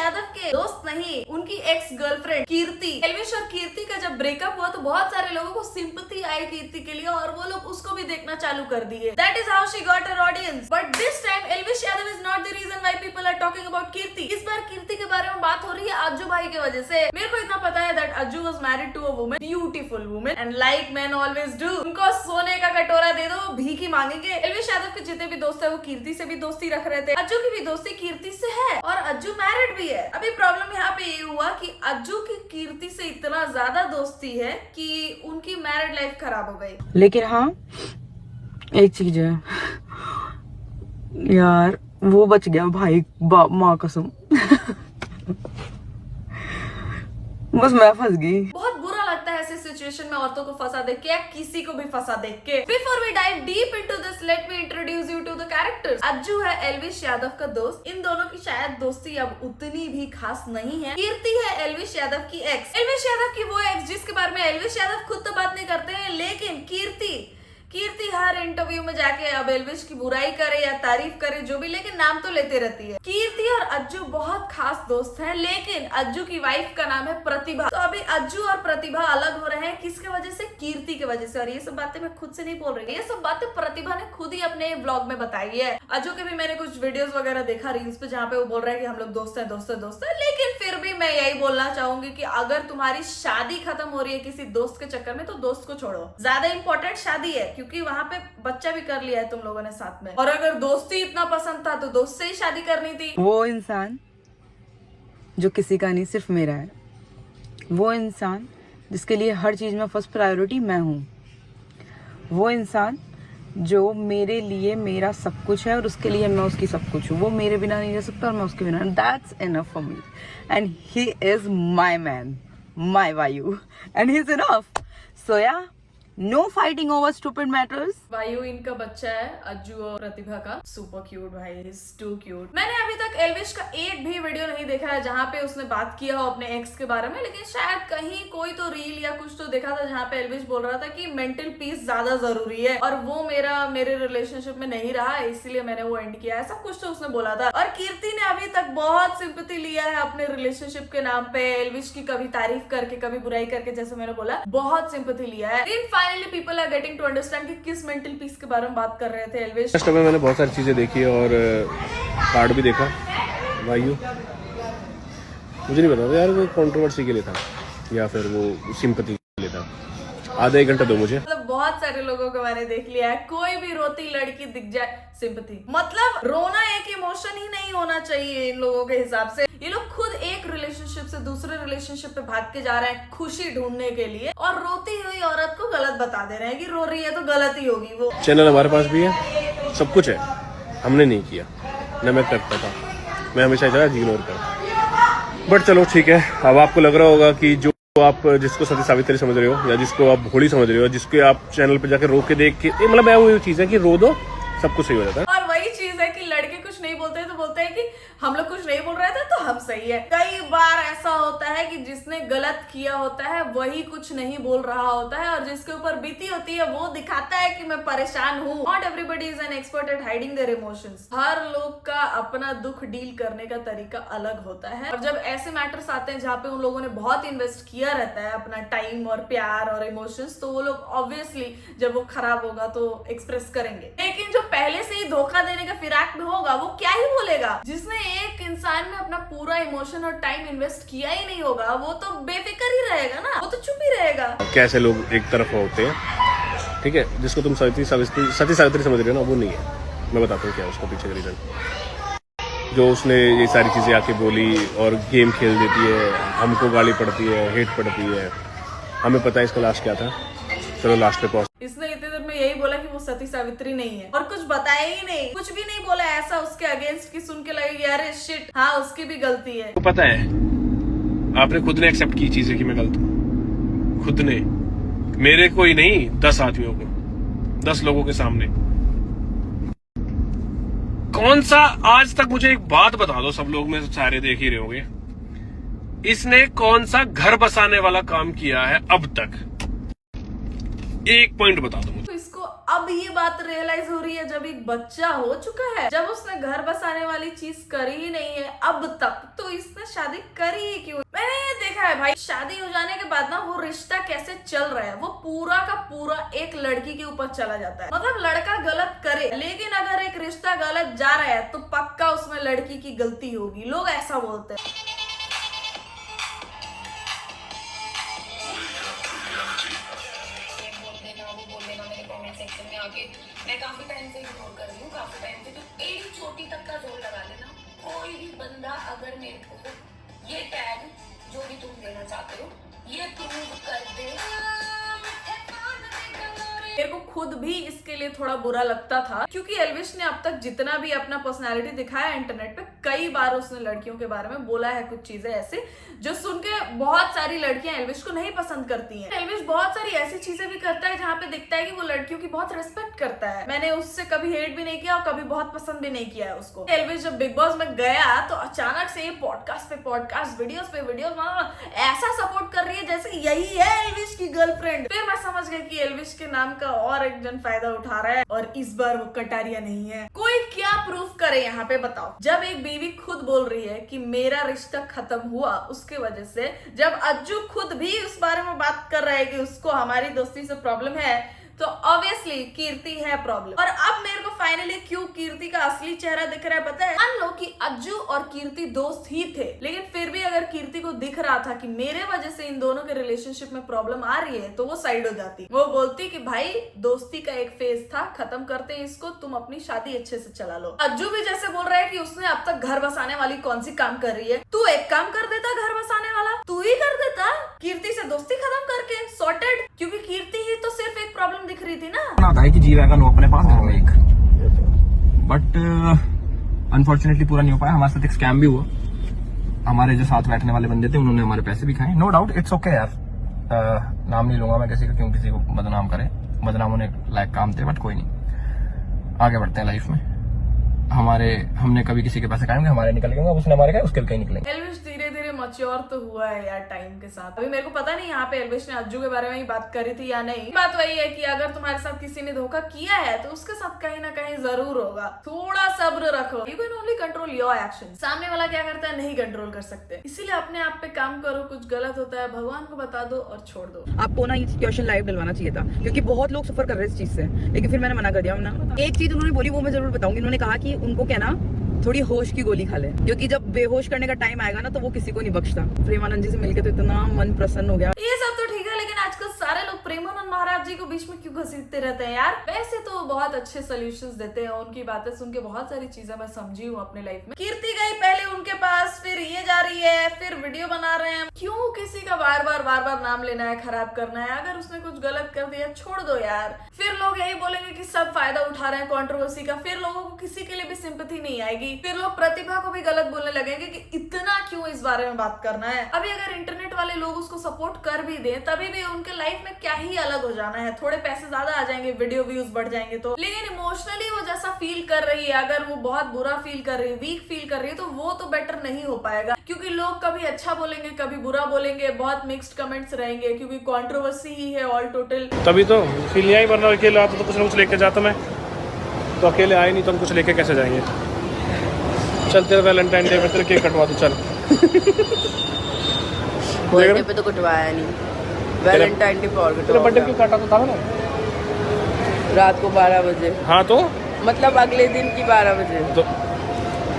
यादव के दोस्त नहीं, उनकी एक्स गर्लफ्रेंड कीर्ति। एल्विश और कीर्ति का जब ब्रेकअप हुआ तो बहुत सारे लोगों को सिंपैथी आई कीर्ति के लिए और वो लोग उसको भी देखना चालू कर दिए। That is how she got her audience. But this time Elvish Yadav is not the reason why people are talking about Kirti. इस बार कीर्ति के बारे में बात हो रही है अज्जू भाई की वजह से। मेरे को इतना पता है that Ajju was married to a woman, beautiful woman, and like man always do, उनको सोने का कटोरा दे दो भीख ही मांगेंगे। एल्विश यादव के जितने भी दोस्त है वो कीर्ति से भी दोस्ती रख रहे थे। अज्जू की भी दोस्ती कीर्ति से है और अज्जू मैरिड भी है। अभी प्रॉब्लम यहाँ पे ये हुआ कि अज्जू की कीर्ति से इतना ज्यादा दोस्ती है कि उनकी मैरिड लाइफ खराब हो गई। लेकिन हाँ एक चीज है यार, वो बच गया भाई, माँ कसम। बस मैं फंस गई। बहुत बुरा लगता है ऐसे सिचुएशन में औरतों को फंसा देख के या किसी को भी फंसा देख के। Before we dive deep into this, let me introduce you to the characters. Ajju है एल्विश यादव का दोस्त। इन दोनों की शायद दोस्ती अब उतनी भी खास नहीं है। कीर्ति है एल्विश यादव की एक्स। एल्विश यादव की वो एक्स जिसके बारे में एल्विश यादव खुद तो बात नहीं करते हैं, लेकिन कीर्ति हर इंटरव्यू में जाके अब एल्विश की बुराई करे या तारीफ करे जो भी, लेकिन नाम तो लेते रहती है। कीर्ति और अज्जू बहुत खास दोस्त हैं, लेकिन अज्जू की वाइफ का नाम है प्रतिभा। तो अभी अज्जू और प्रतिभा अलग हो रहे हैं, किसके वजह से? कीर्ति की वजह से। और ये सब बातें मैं खुद से नहीं बोल रही, ये सब बातें प्रतिभा ने खुद ही अपने ब्लॉग में बताई है। अज्जू के भी मैंने कुछ वीडियोस वगैरह देखा रील्स पे, जहाँ पे वो बोल रहा है कि हम लोग दोस्त है। लेकिन फिर भी मैं यही बोलना चाहूंगी कि अगर तुम्हारी शादी खत्म हो रही है किसी दोस्त के चक्कर में, तो दोस्त को छोड़ो। ज्यादा इंपॉर्टेंट शादी है, क्योंकि वहां पे बच्चा भी कर लिया है तुम लोगों ने साथ में। और अगर दोस्ती इतना पसंद था तो दोस्त से ही शादी करनी थी। वो इंसान जो किसी का नहीं सिर्फ मेरा है, वो इंसान जिसके लिए हर चीज में फर्स्ट प्रायोरिटी मैं हूँ, वो इंसान जो मेरे लिए मेरा सब कुछ है और उसके लिए मैं उसकी सब कुछ हूँ। वो मेरे बिना नहीं रह सकता और मैं उसके बिना। That's enough for me and he is my man, my Vayu, and he is enough. So ya no fighting over stupid matters. Vayu इनका बच्चा है, अज्जू और प्रतिभा का। सुपर क्यूट भाई, इज टू क्यूट। मैंने अभी तक एल्विश का एक भी वीडियो नहीं देखा है जहाँ पे उसने बात किया हो अपने एक्स के बारे में, लेकिन शायद कहीं कोई तो रील या कुछ तो देखा था जहाँ पे एल्विश बोल रहा था कि मेंटल पीस ज्यादा जरूरी है और वो मेरे रिलेशनशिप में नहीं रहा, इसीलिए मैंने वो एंड किया, ऐसा कुछ तो उसने बोला था। और कीर्ति ने अभी तक बहुत सिंपैथी लिया है अपने रिलेशनशिप के नाम पे, एल्विश की कभी तारीफ करके कभी बुराई करके, जैसे मैंने बोला बहुत सिंपैथी लिया है। Finally people are getting to understand कि किस मेंटल पीस के बारे में बात कर रहे थे एल्विश। फर्स्ट में मैंने बहुत सारी चीजें देखी और कार्ड भी देखा। वायु मुझे नहीं पता यार वो कंट्रोवर्सी के लिए था या फिर वो सिंपैथी के लिए था। आधा एक घंटा दो मुझे। मतलब बहुत सारे लोगों को मैंने देख लिया है, कोई भी रोती लड़की दिख जाए सिंपैथी। मतलब रोना एक इमोशन ही नहीं होना चाहिए इन लोगों के हिसाब से। ये लोग खुद एक रिलेशनशिप से दूसरे रिलेशनशिप पे भाग के जा रहे हैं खुशी ढूंढने के लिए, और रोती हुई औरत को गलत बता दे रहे हैं कि रो रही है तो गलत ही होगी वो। चैनल हमारे पास भी है, सब कुछ है, हमने नहीं किया, न मैं करता था, मैं हमेशा इग्नोर करता। बट चलो ठीक है। अब आपको लग रहा होगा कि जो आप जिसको सती सावित्री समझ रहे हो या जिसको आप भोली समझ रहे हो, जिसके आप चैनल पे जाके रो के देख के, मतलब वो चीज है कि रो दो सब कुछ सही हो जाता है। और वही चीज है कि लड़के कुछ नहीं बोलते तो बोलते हैं कि हम लोग कुछ नहीं बोल रहे थे तो हम सही है। कई बार ऐसा होता है कि जिसने गलत किया होता है वही कुछ नहीं बोल रहा होता है, और जिसके ऊपर बीती होती है वो दिखाता है कि मैं परेशान हूँ। Not everybody is an expert at hiding their emotions. हर लोग का अपना दुख डील करने का तरीका अलग होता है, और जब ऐसे मैटर्स आते हैं जहाँ पे उन लोगों ने बहुत इन्वेस्ट किया रहता है अपना टाइम और प्यार और इमोशंस, तो वो लोग ऑब्वियसली जब वो खराब होगा तो एक्सप्रेस करेंगे। लेकिन जो पहले से ही धोखा देने का फिराक में होगा वो क्या ही बोलेगा? जिसने एक इंसान में अपना पूरा इमोशन और टाइम इन्वेस्ट किया ही नहीं होगा वो तो बेफिक्र ही रहेगा ना, वो तो चुप ही रहेगा। कैसे लोग एक तरफ होते हैं, ठीक है, जिसको तुम सती सावित्री समझ रहे हो ना, वो नहीं है। मैं बताता हूँ क्या उसका पीछे का रीजन। जो उसने ये सारी चीजें आके बोली और गेम खेल देती है, हमको गाली पड़ती है, हेट पड़ती है, हमें पता है इसका लास्ट क्या था। चलो लास्ट पे पहुंच। इसने इतने देर में यही बोला कि वो सती सावित्री नहीं है और कुछ बताया ही नहीं, कुछ भी नहीं बोला ऐसा उसके अगेंस्ट की सुन के लगेगी अरे शिट, हाँ उसकी भी गलती है। पता है आपने खुद ने एक्सेप्ट की चीजें कि मैं गलत हूँ, खुद ने, मेरे को ही नहीं 10 आदमियों को, 10 लोगों के सामने। कौन सा, आज तक मुझे एक बात बता दो, सब लोग में सारे देख ही रहे होंगे, इसने कौन सा घर बसाने वाला काम किया है अब तक? एक पॉइंट बता दो मुझे। तो इसको अब ये बात रियलाइज हो रही है जब एक बच्चा हो चुका है, जब उसने घर बसाने वाली चीज करी ही नहीं है अब तक, तो इसने शादी करी ही क्यों। मैंने ये देखा है भाई, शादी हो जाने के बाद ना वो रिश्ता कैसे चल रहा है, वो पूरा का पूरा एक लड़की के ऊपर चला जाता है। मतलब लड़का गलत करे, लेकिन अगर एक रिश्ता गलत जा रहा है तो पक्का उसमें लड़की की गलती होगी, लोग ऐसा बोलते हैं। मैं काफी टाइम से इग्नोर कर रही हूँ, काफी टाइम से, तो एक चोटी तक का जोर लगा लेना। कोई भी बंदा अगर मेरे को ये टैग जो भी तुम देना चाहते हो ये प्रूव कर दे। मेरे को खुद भी इसके लिए थोड़ा बुरा लगता था, क्योंकि एल्विश ने अब तक जितना भी अपना पर्सनालिटी दिखाया इंटरनेट पे, कई बार उसने लड़कियों के बारे में बोला है कुछ चीजें ऐसे जो सुन के बहुत सारी लड़कियां एल्विश को नहीं पसंद करती हैं। एल्विश बहुत सारी ऐसी चीजें भी करता है जहाँ पे दिखता है कि वो लड़कियों की बहुत रिस्पेक्ट करता है। मैंने उससे कभी हेट भी नहीं किया और कभी बहुत पसंद भी नहीं किया है उसको। एल्विश जब बिग बॉस में गया तो अचानक से ये पॉडकास्ट पे पॉडकास्ट, वीडियोस पे वीडियोस, ऐसा सपोर्ट कर रही है जैसे यही है एल्विश की गर्लफ्रेंड। फिर मैं समझ गई कि एल्विश के नाम का और एक जन फायदा उठा रहा है और इस बार वो कटारिया नहीं है। कोई क्या प्रूफ करे यहाँ पे बताओ। जब एक बीवी खुद बोल रही है कि मेरा रिश्ता खत्म हुआ उसके वजह से, जब अज्जू खुद भी उस बारे में बात कर रहा है कि उसको हमारी दोस्ती से प्रॉब्लम है, तो ऑब्वियसली कीर्ति है प्रॉब्लम। और अब मेरे को फाइनली क्यों कीर्ति का असली चेहरा दिख रहा है पता है? मान लो कि अज्जू और कीर्ति दोस्त ही थे, लेकिन फिर भी अगर कीर्ति को दिख रहा था कि मेरे वजह से इन दोनों के रिलेशनशिप में प्रॉब्लम आ रही है, तो वो साइड हो जाती। वो बोलती कि भाई दोस्ती का एक फेज था, खत्म करते हैं इसको, तुम अपनी शादी अच्छे से चला लो। अज्जू भी जैसे बोल रहा है कि उसने अब तक घर बसाने वाली कौन सी काम कर रही है, तू एक काम कर देता घर बसाने वाला, तू ही कर देता, कीर्ति से दोस्ती खत्म करके सॉर्टेड। क्योंकि कीर्ति ही तो सिर्फ एक प्रॉब्लम दिख रही थी ना। आता है कि जी वैगन हो अपने पास घर में एक, बट अनफॉर्चुनेटली पूरा नहीं हो पाया। हमारे साथ एक स्कैम भी हुआ। हमारे जो साथ बैठने वाले बंदे थे उन्होंने हमारे पैसे भी खाए। नो डाउट, इट्स ओके यार, नाम नहीं लूंगा मैं किसी का, क्यों किसी को बदनाम करे, बदनाम होने लायक काम थे, बट कोई नहीं, आगे बढ़ते हैं लाइफ में। हमने कभी किसी के पैसे खाएंगे, हमारे निकल गए, उसने हमारे खाए, उसके कहीं निकलेंगे। एल्विश धीरे धीरे मैच्योर तो हुआ है यार टाइम के साथ। अभी मेरे को पता नहीं यहाँ पे एल्विश ने अज्जू के बारे में ही बात करी थी या नहीं। बात वही है कि अगर तुम्हारे साथ किसी ने धोखा किया है तो उसके साथ कहीं ना कहीं जरूर होगा। थोड़ा सब्र रखो, you can only control your action. सामने वाला क्या करता है नहीं कंट्रोल कर सकते, इसीलिए अपने आप पे काम करो। कुछ गलत होता है भगवान को बता दो और छोड़ दो। आपको ना ये सिचुएशन लाइव डलवाना चाहिए था, क्योंकि बहुत लोग सफर कर रहे हैं इस चीज से, लेकिन फिर मैंने मना कर दिया ना। एक चीज उन्होंने बोली वो मैं जरूर बताऊंगी। उन्होंने कहा कि उनको क्या ना थोड़ी होश की गोली खा ले, क्योंकि जब बेहोश करने का टाइम आएगा ना तो वो किसी को नहीं बख्शता। प्रेमानंद जी से मिलके तो इतना मन प्रसन्न हो गया। ये सब तो ठीक है, लेकिन आजकल सारे लोग प्रेमानंद महाराज जी को बीच में क्यों घसीटते रहते हैं यार? वैसे तो बहुत अच्छे सोल्यूशंस देते हैं, उनकी बातें सुन के बहुत सारी चीजें मैं समझी हूँ अपने लाइफ में। कीर्ति गई पहले उनके पास, फिर ये जा रही है, फिर वीडियो बना रहे हैं। क्यों किसी का बार बार नाम लेना है, खराब करना है? अगर उसने कुछ गलत कर दिया छोड़ दो यार। फिर लोग यही बोलेंगे कि सब फायदा उठा रहे हैं कंट्रोवर्सी का, फिर लोगों को किसी के लिए भी सिंपैथी नहीं आएगी। फिर लोग प्रतिभा को भी गलत बोलने लगेंगे कि इतना क्यों इस बारे में बात करना है। अभी अगर इंटरनेट वाले लोग उसको सपोर्ट कर भी दें, तभी भी उनके लाइफ में क्या ही अलग हो जाना है। थोड़े पैसे ज्यादा आ जाएंगे, वीडियो व्यूज बढ़ जाएंगे तो, लेकिन इमोशनली वो जैसा फील कर रही है, अगर वो बहुत बुरा फील कर रही है, वीक फील कर रही है, तो वो तो बेटर नहीं हो पाएगा। क्योंकि लोग कभी अच्छा बोलेंगे, कभी बुरा बोलेंगे, बहुत मिक्स्ड कमेंट्स रहेंगे, क्योंकि कंट्रोवर्सी ही है ऑल टोटल। तभी तो फिर यही, वरना अकेले आता तो कुछ ना कुछ लेके जाता मैं, तो अकेले आए नहीं तो हम कुछ लेके कैसे जाएंगे। चल तेरे वैलेंटाइन डे में तेरे केक कटवा दूं, चल। बर्थडे पे तो कटवाया नहीं, वैलेंटाइन डे पर तेरा बर्थडे क्यों काटा तो था ना रात को 12 बजे। हाँ तो मतलब अगले दिन की 12 बजे। तो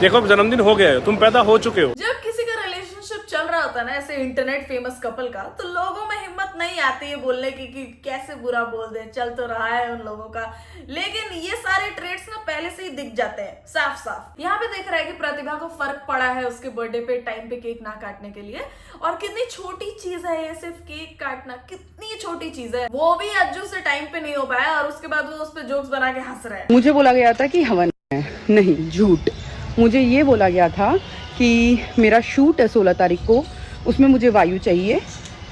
देखो अब जन्मदिन हो गया है, तुम पैदा हो चुके हो। जब किसी का रिलेशनशिप चल रहा होता है ना ऐसे इंटरनेट फेमस कपल का, तो लोगों में हिम्मत नहीं आती है बोलने की कि कैसे बुरा बोल दे, चल तो रहा है उन लोगों का। लेकिन ये सारे ट्रेड्स ना पहले से ही दिख जाते हैं साफ साफ। यहाँ पे देख रहा है कि प्रतिभा को फर्क पड़ा है उसके बर्थडे पे टाइम पे केक ना काटने के लिए, और कितनी छोटी चीज है ये, सिर्फ केक काटना, कितनी छोटी चीज है। वो भी अज्जू से टाइम पे नहीं हो पाया और उसके बाद वो उस पर जोक्स बना के हंस रहा है। मुझे बोला गया था कि हवन है, नहीं झूठ। मुझे ये बोला गया था कि मेरा शूट है 16 तारीख को, उसमें मुझे वायु चाहिए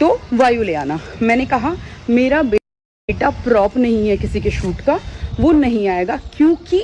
तो वायु ले आना। मैंने कहा मेरा बेटा प्रॉप नहीं है किसी के शूट का, वो नहीं आएगा, क्योंकि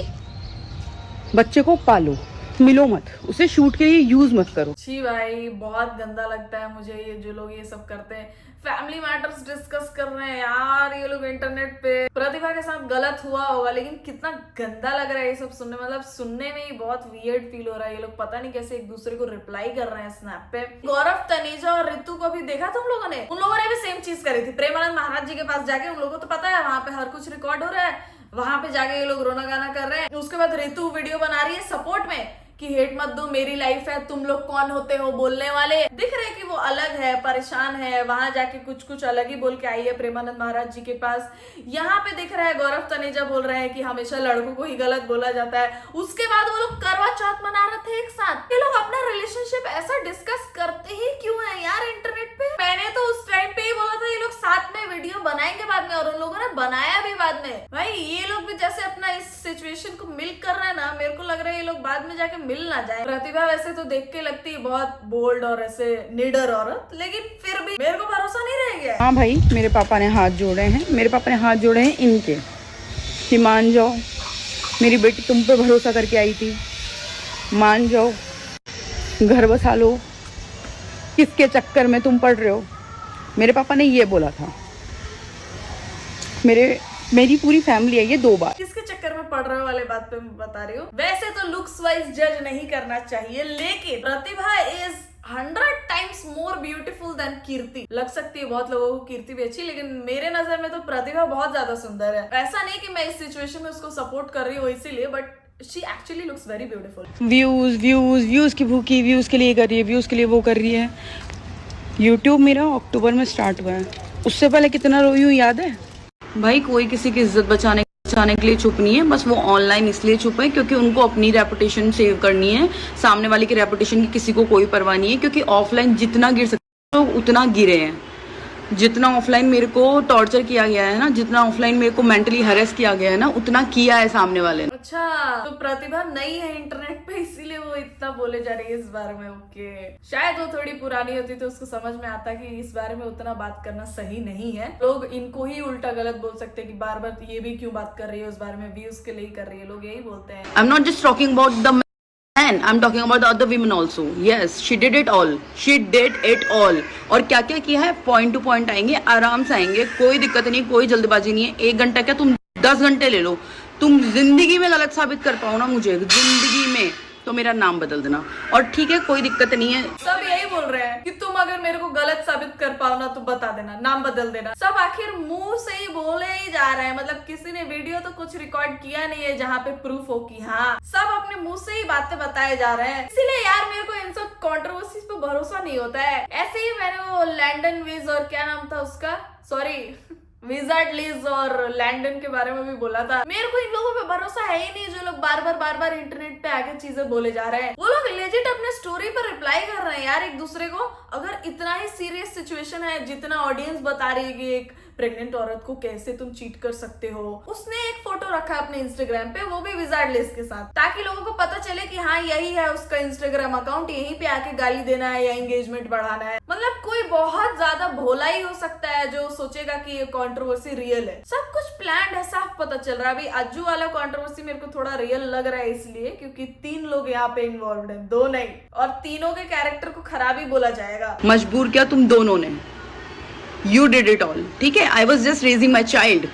बच्चे को पालो। मिलो मत, उसे शूट के लिए यूज मत करो। छी भाई, बहुत गंदा लगता है मुझे ये जो लोग ये सब करते हैं। फैमिली मैटर्स डिस्कस कर रहे हैं यार ये लोग इंटरनेट पे। प्रतिभा के साथ गलत हुआ होगा, लेकिन कितना गंदा लग रहा है ये सब सुनने, मतलब सुनने में ही बहुत वियर्ड फील हो रहा है। ये लोग पता नहीं कैसे एक दूसरे को रिप्लाई कर रहे हैं स्नैप पे। गौरव, तनीजा और ऋतु को भी देखा तुम लोगों ने? उन लोगों ने भी सेम चीज करी थी। प्रेमानंद महाराज जी के पास जाके, उन लोगों को तो पता है वहां पे हर कुछ रिकॉर्ड हो रहा है, वहां पे जाके ये लोग रोना गाना कर रहे हैं। उसके बाद ऋतु वीडियो बना रही है सपोर्ट में कि हेट मत दो, मेरी लाइफ है, तुम लोग कौन होते हो बोलने वाले। दिख रहे कि वो अलग है, परेशान है, वहां जाके कुछ अलग ही बोल के आई है प्रेमानंद महाराज जी के पास। यहाँ पे दिख रहा है गौरव तनेजा बोल रहे हैं कि हमेशा लड़कों को ही गलत बोला जाता है। उसके बाद वो लोग करवा चौथ मना रहे थे एक साथ। ये लोग अपना रिलेशनशिप ऐसा डिस्कस करते ही क्यों है यार इंटरनेट पे? मैंने तो उस टाइम पे ही बोला था ये लोग साथ में वीडियो बनाएंगे बाद में, और उन लोगों ने बनाया भी बाद में। भाई ये लोग भी जैसे अपना इस सिचुएशन को मिल कर रहे हैं ना, मेरे को लग रहा है ये लोग बाद में जाके मिल ना जाए। प्रतिभा वैसे तो देख के लगती है बहुत बोल्ड और ऐसे निडर औरत, लेकिन फिर भी मेरे को भरोसा नहीं रह गया। हाँ भाई, मेरे पापा ने हाथ जोड़े हैं, मेरे पापा ने हाथ जोड़े हैं इनके कि मान जाओ, मेरी बेटी तुम पे भरोसा करके आई थी, मान जाओ, घर बसा लो, किसके चक्कर में तुम पड़ रहे हो। मेरे पापा ने ये बोला था। मेरी पूरी फैमिली है ये 2 बार। किसके चक्कर में पड़ रहे हो वाले बात पे मैं बता रही हूँ। वैसे तो लुक्स वाइज जज नहीं करना चाहिए, लेकिन Pratibha is 100 times more beautiful than Kirti. लग सकती है बहुत लोगों को कीर्ति भी अच्छी, लेकिन मेरे नजर में तो प्रतिभा बहुत ज्यादा सुंदर है। ऐसा नहीं कि मैं इस सिचुएशन में उसको सपोर्ट कर रही हूँ इसीलिए, but she actually looks very beautiful। Views की भूखी, व्यूज के लिए कर रही है, व्यूज के लिए वो कर रही है। यूट्यूब मेरा अक्टूबर में स्टार्ट हुआ है, उससे पहले कितना रोई हूँ याद है भाई। कोई किसी की इज्जत बचाने के लिए चुप नहीं है, बस वो ऑनलाइन इसलिए चुप है क्योंकि उनको अपनी रेपुटेशन सेव करनी है। सामने वाले की रेपुटेशन की किसी को कोई परवाह नहीं है, क्योंकि ऑफलाइन जितना गिर सकते लोग उतना गिरे हैं। जितना ऑफलाइन मेरे को टॉर्चर किया गया है ना, जितना ऑफलाइन मेरे को मेंटली हैरेस किया गया है ना, उतना किया है सामने वाले ने। अच्छा, तो प्रतिभा नई है इंटरनेट पे इसीलिए वो इतना बोले जा रही है इस बारे में। ओके, शायद वो थोड़ी पुरानी होती तो उसको समझ में आता कि इस बारे में उतना बात करना सही नहीं है। लोग इनको ही उल्टा गलत बोल सकते हैं कि बार बार ये भी क्यों बात कर रही है उस बारे में, व्यूज के लिए कर रही है, लोग यही बोलते हैं। I am not just talking about the man, I am talking about the other women also. Yes, she did it all. She did it all. और क्या क्या किया है, पॉइंट टू पॉइंट आएंगे, आराम से आएंगे, कोई दिक्कत नहीं, कोई जल्दबाजी नहीं है। 1 घंटा क्या, तुम 10 घंटे ले लो। तुम जिंदगी में गलत साबित कर पाओ ना मुझे, जिंदगी में, तो मेरा नाम बदल देना। और ठीक है, कोई दिक्कत नहीं है। सब यही बोल रहे हैं कि तुम अगर मेरे को गलत साबित कर पाओ ना तो बता देना, नाम बदल देना। सब आखिर मुंह से ही बोले ही जा रहे हैं, मतलब किसी ने वीडियो तो कुछ रिकॉर्ड किया नहीं है जहाँ पे प्रूफ हो कि हाँ, सब अपने मुंह से ही बातें बताए जा रहे हैं। इसीलिए यार मेरे को इन सब कंट्रोवर्सीज पे भरोसा नहीं होता है। ऐसे ही मैंने वो लैंडन विज और क्या नाम था उसका, सॉरी विजार्ड लिज और लैंडन के बारे में भी बोला था। मेरे को इन लोगों पे भरोसा है ही नहीं जो लोग बार बार इंटरनेट पे आके चीजें बोले जा रहे हैं। वो लोग लेजिट अपने स्टोरी पर रिप्लाई कर रहे हैं यार एक दूसरे को। अगर इतना ही सीरियस सिचुएशन है जितना ऑडियंस बता रही है कि एक प्रेग्नेंट औरत को कैसे तुम चीट कर सकते हो, उसने एक फोटो रखा अपने इंस्टाग्राम पे, वो भी विजार्ड लिज के साथ, ताकि लोगों को पता चले कि हाँ यही है उसका इंस्टाग्राम अकाउंट, यहीं पे आके गाली देना है या एंगेजमेंट बढ़ाना है। मतलब कोई बहुत ज्यादा भोला ही हो सकता है जो सोचेगा कि ये कंट्रोवर्सी रियल है। सब कुछ प्लान्ड है, साफ पता चल रहा है। अभी अज्जू वाला कंट्रोवर्सी मेरे को थोड़ा रियल लग रहा है इसलिए क्योंकि 3 लोग यहाँ पे इन्वॉल्व है, 2 नहीं, और तीनों के कैरेक्टर को खराब ही बोला जाएगा। मजबूर किया तुम दोनों ने, यू डिड इट ऑल, ठीक है। I was just raising my child.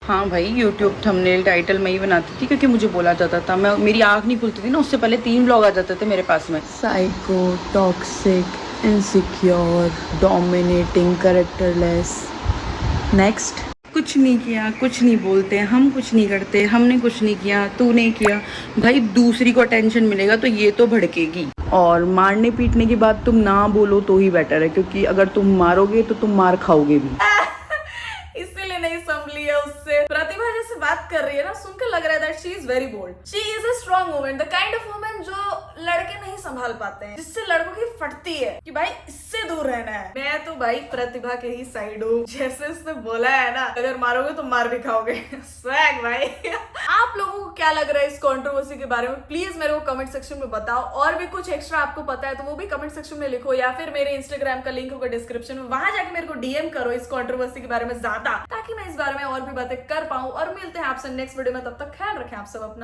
हाँ भाई, यूट्यूब थंबनेल टाइटल मैं ही बनाती थी क्योंकि मुझे बोला जाता था, मैं मेरी आँख नहीं खुलती थी ना, उससे पहले 3 ब्लॉग आ जाते थे मेरे पास में। Psycho, toxic, insecure, dominating, characterless. Next. कुछ नहीं किया, कुछ नहीं बोलते, हम कुछ नहीं करते, हमने कुछ नहीं किया, तूने किया। भाई दूसरी को अटेंशन मिलेगा तो ये तो भड़केगी। और मारने पीटने की बात तुम ना बोलो तो ही बेटर है, क्योंकि अगर तुम मारोगे तो तुम मार खाओगे भी। इसीलिए नहीं संभली है उससे। प्रतिभा जैसे बात कर रही है ना, सुनकर लग रहा है that she is very bold. She is a strong woman, the kind of woman जो लड़के नहीं संभाल पाते हैं, जिससे लड़कों की फटती है कि भाई इससे दूर रहना है। मैं तो भाई प्रतिभा के ही साइड हूँ। जैसे उसने बोला है ना, अगर मारोगे तो मार भी खाओगे। स्वैग भाई। आप लोगों को क्या लग रहा है इस कंट्रोवर्सी के बारे में, प्लीज मेरे को कमेंट सेक्शन में बताओ। और भी कुछ एक्स्ट्रा आपको पता है तो वो भी कमेंट सेक्शन में लिखो, या फिर मेरे इंस्टाग्राम का लिंक होगा डिस्क्रिप्शन में, वहां जाके मेरे को डीएम करो इस कंट्रोवर्सी के बारे में ज्यादा, ताकि मैं इस बारे में और भी बातें कर पाऊं। और मिलते हैं आपसे नेक्स्ट वीडियो में, तब तक ख्याल रखें आप सब अपना।